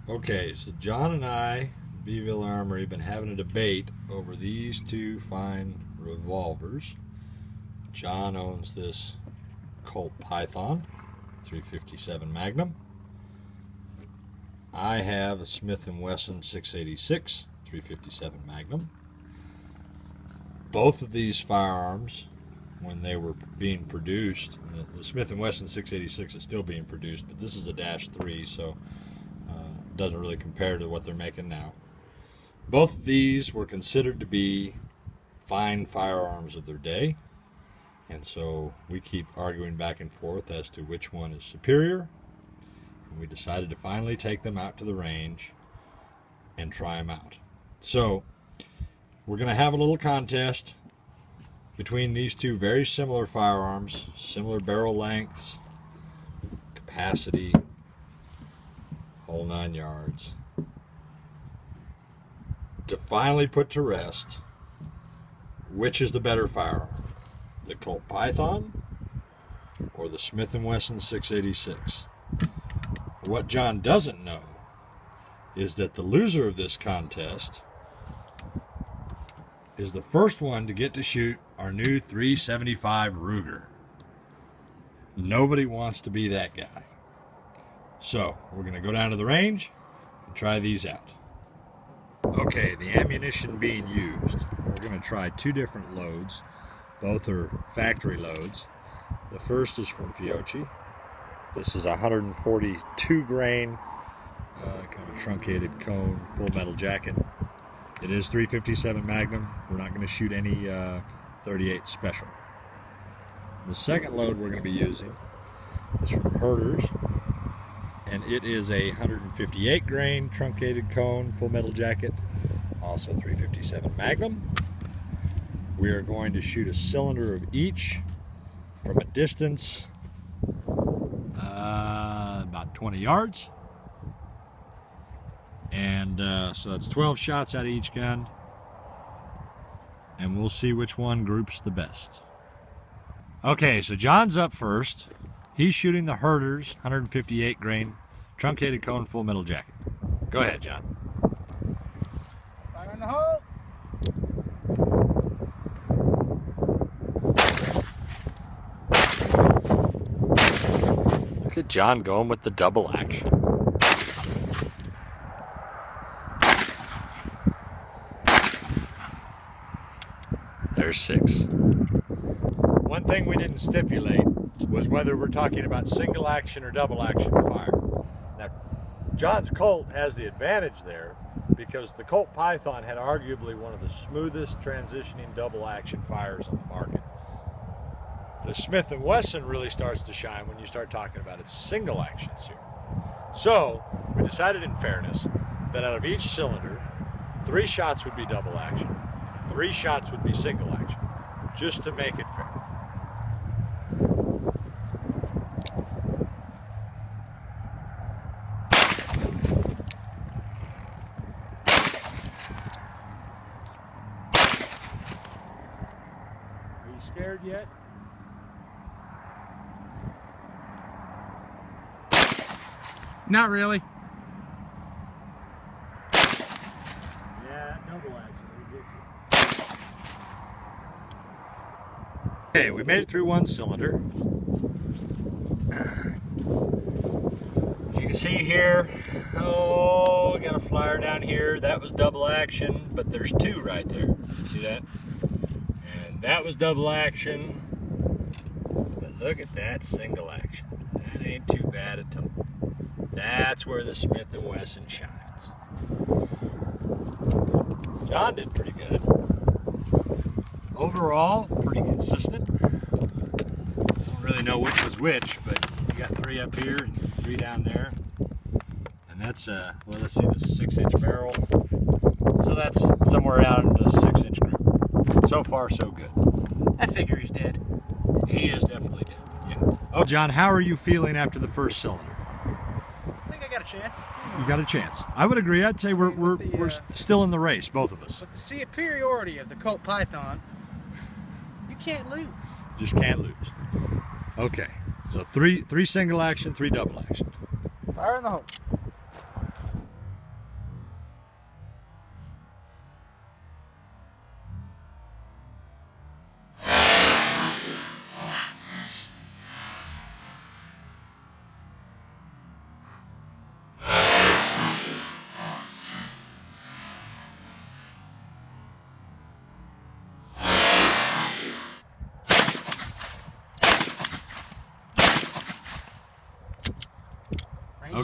Okay, so John and I, Beeville Armory, have been having a debate over these two fine revolvers. John owns this Colt Python 357 Magnum. I have a Smith & Wesson 686 357 Magnum. Both of these firearms, when they were being produced, the Smith & Wesson 686 is still being produced, but this is a -3, so doesn't really compare to what they're making now. Both of these were considered to be fine firearms of their day, and so we keep arguing back and forth as to which one is superior, and we decided to finally take them out to the range and try them out. So we're going to have a little contest between these two very similar firearms, similar barrel lengths, capacity, whole 9 yards, to finally put to rest which is the better firearm, the Colt Python or the Smith & Wesson 686. What John doesn't know is that the loser of this contest is the first one to get to shoot our new 375 Ruger. Nobody wants to be that guy. So we're going to go down to the range and try these out. Okay, the ammunition being used. We're going to try two different loads. Both are factory loads. The first is from Fiocchi. This is a 142 grain, kind of truncated cone, full metal jacket. It is 357 Magnum. We're not going to shoot any 38 Special. The second load we're going to be using is from Herder's, and it is a 158 grain truncated cone, full metal jacket, also 357 Magnum. We are going to shoot a cylinder of each from a distance about 20 yards. And so that's 12 shots out of each gun, and we'll see which one groups the best. Okay, so John's up first. He's shooting the Herder's 158 grain truncated cone full metal jacket. Go ahead, John. Fire in the hole. Look at John going with the double action. There's 6. One thing we didn't stipulate was whether we're talking about single action or double action fire. Now, John's Colt has the advantage there because the Colt Python had arguably one of the smoothest transitioning double action fires on the market. The Smith & Wesson really starts to shine when you start talking about its single action series. So we decided in fairness that out of each cylinder, 3 shots would be double action, 3 shots would be single action, just to make it fair. Are you scared yet? Not really. Yeah, double action. It gets you. Okay, we made it through one cylinder. You can see here, we got a flyer down here. That was double action, but there's 2 right there. See that? And that was double action. But look at that single action. That ain't too bad at all. That's where the Smith & Wesson shines. John did pretty good. Overall, pretty consistent. Don't really know which was which, but you got 3 up here and 3 down there. And that's, well, let's see, this 6-inch barrel. So that's somewhere out in the 6-inch group. So far, so good. I figure he's dead. He is definitely dead, yeah. Oh, John, how are you feeling after the first cylinder? I think I got a chance. You got a chance. I would agree. I'd say we're still in the race, both of us. With the superiority of the Colt Python, you can't lose. Just can't lose. Okay, so three single action, 3 double action. Fire in the hole.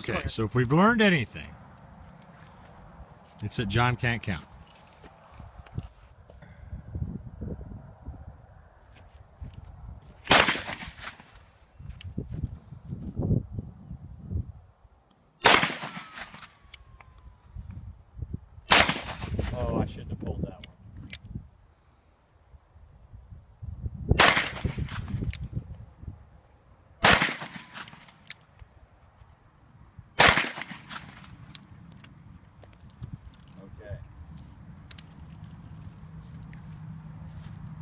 Okay, so if we've learned anything, it's that John can't count. Oh, I shouldn't have pulled that one. Okay.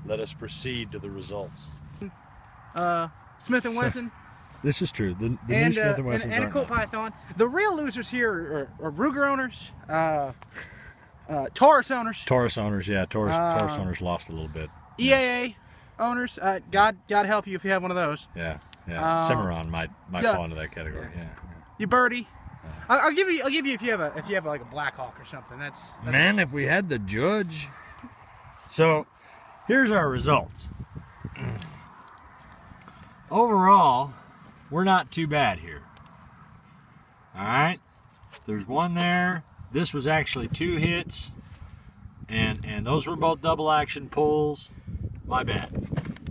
Let us proceed to the results. Smith & Wesson. This is true. The new Smith & Wessons and a Colt Python. The real losers here are Ruger owners, Taurus owners. Taurus owners, yeah. Taurus owners lost a little bit. EAA owners. God help you if you have one of those. Yeah, yeah. Cimarron might fall into that category. Yeah. You birdie. I'll give you if you have like a Black Hawk or something. That's Man, if we had the judge. So, here's our results. Overall, we're not too bad here. All right, there's one there. This was actually 2 hits, and those were both double action pulls. My bad.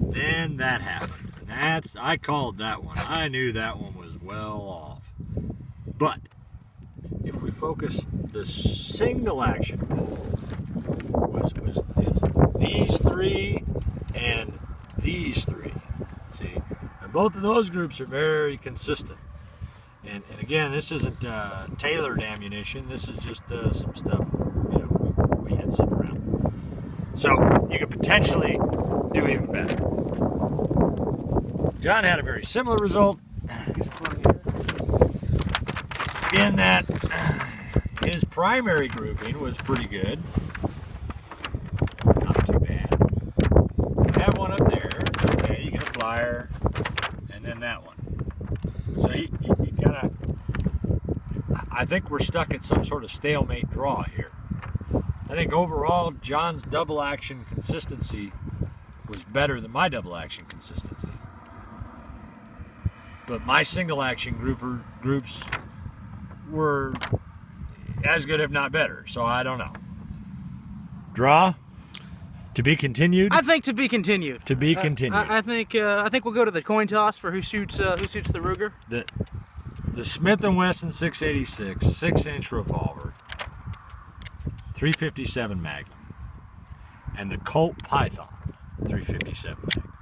Then that happened. I called that one. I knew that one was well off. But if we focus, the single action pull it's these 3 and these 3. See, and both of those groups are very consistent. And again, this isn't tailored ammunition. This is just some stuff we had sitting around. So you could potentially do even better. John had a very similar result in that his primary grouping was pretty good. Not too bad. You have one up there. Okay, you get a flyer, and then that one. So you kind of, I think we're stuck at some sort of stalemate draw here. I think overall, John's double action consistency was better than my double action consistency. But my single action groups were as good, if not better. So I don't know. Draw? To be continued? I think to be continued. To be continued. I think we'll go to the coin toss for who shoots the Ruger. The Smith & Wesson 686 6-inch revolver, 357 Magnum, and the Colt Python 357 Magnum.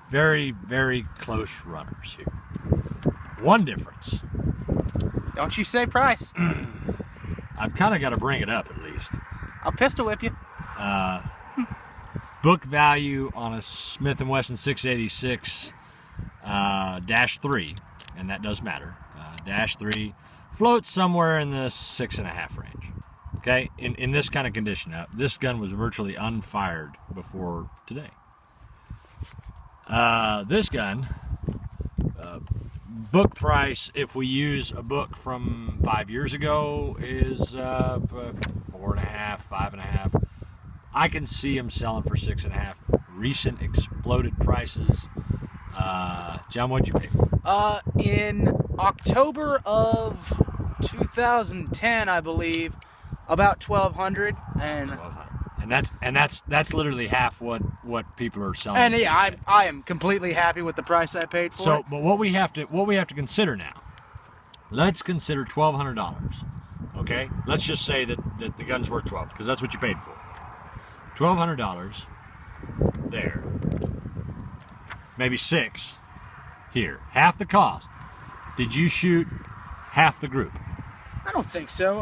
Very, very close runners here. One difference. Don't you say price. I've kind of got to bring it up at least. I'll pistol whip you. Book value on a Smith & Wesson 686 -3, and that does matter. -3 floats somewhere in the 6.5 range. Okay, in this kind of condition. Now, this gun was virtually unfired before today. This gun, book price, if we use a book from 5 years ago, is 4.5, 5.5. I can see them selling for 6.5. Recent exploded prices. John, what'd you pay for it? In October of 2010, I believe, about $1,200, and that's literally half what people are selling. And yeah, I am completely happy with the price I paid for it. But what we have to consider now. Let's consider $1,200. Okay, let's just say that the gun's worth $1,200 because that's what you paid for. $1,200 there, maybe $600 here, half the cost. Did you shoot half the group? I don't think so.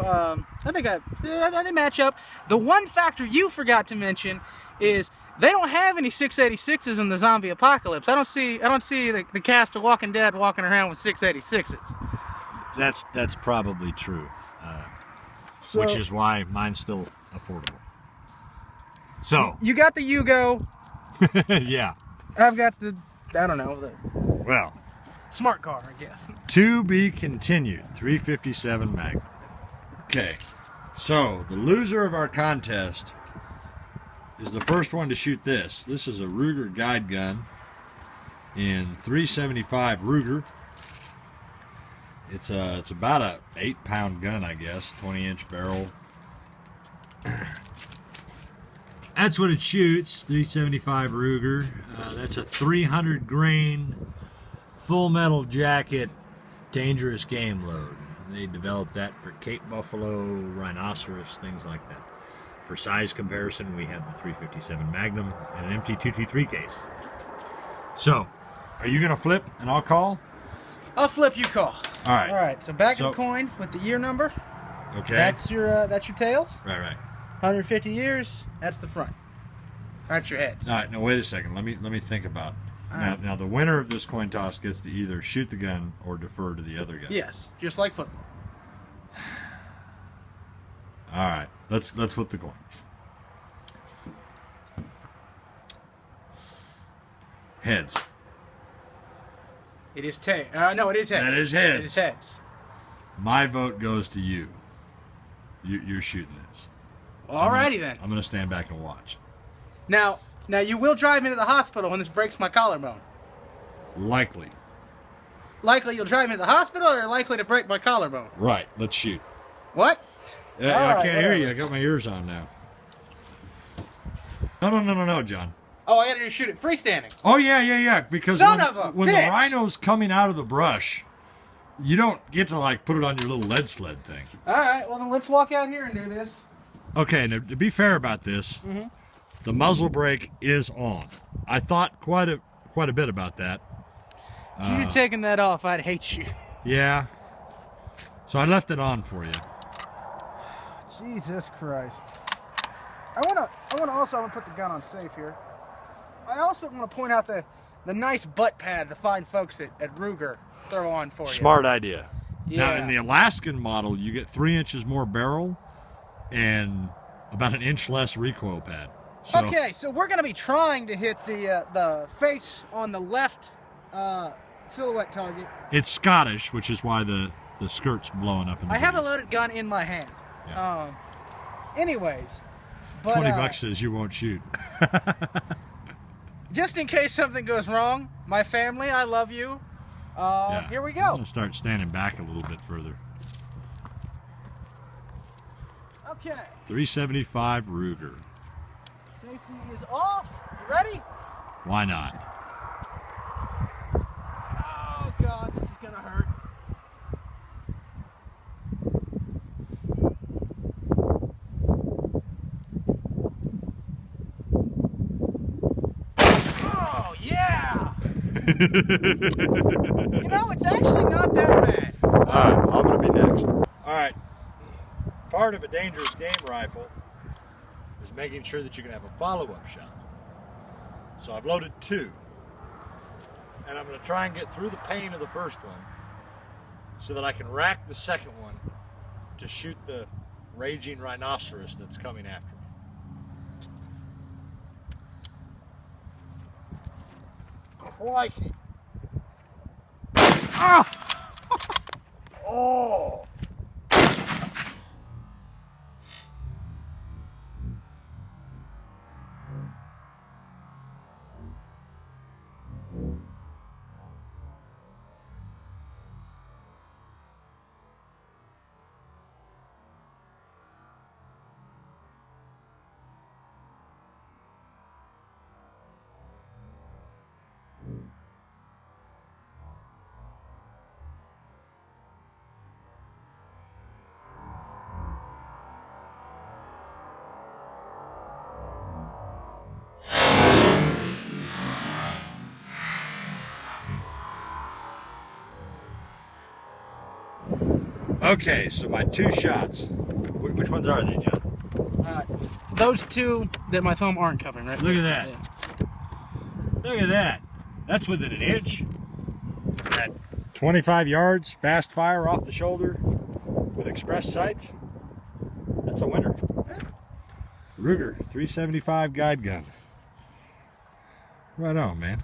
I think they match up. The one factor you forgot to mention is they don't have any 686s in the zombie apocalypse. I don't see the cast of Walking Dead walking around with 686s. That's probably true, which is why mine's still affordable. So you got the Yugo. Yeah. I've got the well, smart car, I guess. To be continued. 357 Magnum. Okay, so the loser of our contest is the first one to shoot this. This is a Ruger guide gun in 375 Ruger. It's about a 8-pound gun, I guess, 20-inch barrel. That's what it shoots, 375 Ruger. That's a 300 grain full metal jacket dangerous game load. They developed that for Cape buffalo, rhinoceros, things like that. For size comparison, we have the 357 Magnum and an MT223 case. So, are you gonna flip and I'll call? I'll flip, you call. All right. All right. So back of the coin with the year number. Okay. That's your tails. Right. 150 years. That's the front. That's your heads. All right. Now wait a second. Let me think about it. Now the winner of this coin toss gets to either shoot the gun or defer to the other guy. Yes, just like football. All right. Let's flip the coin. Heads. It is tail. No, it is heads. That is heads. It is heads. My vote goes to you. You're shooting this. Alrighty then. I'm going to stand back and watch. Now you will drive me to the hospital when this breaks my collarbone. Likely. Likely you'll drive me to the hospital, or likely to break my collarbone? Right. Let's shoot. What? Yeah, I can't hear you. I got my ears on now. No, John. Oh, I gotta shoot it freestanding. Oh, yeah. Because Son of a when the rhino's coming out of the brush, you don't get to, like, put it on your little lead sled thing. All right, well, then let's walk out here and do this. Okay, now, to be fair about this, the muzzle brake is on. I thought quite a bit about that. If you'd taken that off, I'd hate you. Yeah. So I left it on for you. Jesus Christ. I wanna also put the gun on safe here. I also want to point out the nice butt pad the fine folks at Ruger throw on for you. Smart idea. Yeah. Now, in the Alaskan model, you get 3 inches more barrel and about an inch less recoil pad. So, okay, so we're going to be trying to hit the face on the left silhouette target. It's Scottish, which is why the skirt's blowing up in the I have a breeze. loaded gun in my hand. Yeah. Anyways, but, $20 says you won't shoot. Just in case something goes wrong, my family, I love you. Here we go. I'm going to start standing back a little bit further. Okay. 375 Ruger. Safety is off. You ready? Why not? Oh, God, this is going to hurt. Oh, yeah! You know, it's actually not that bad. Alright, I'm going to be next. Alright, part of a dangerous game rifle is making sure that you can have a follow-up shot. So I've loaded 2. And I'm going to try and get through the pain of the first one so that I can rack the second one to shoot the raging rhinoceros that's coming after me. Crikey. Ah! Oh! Okay, so my 2 shots. Which ones are they, John? Those 2 that my thumb aren't covering, right? Look at that. Yeah. Look at that. That's within an inch. At 25 yards, fast fire off the shoulder with express sights. That's a winner. Ruger 375 guide gun. Right on, man.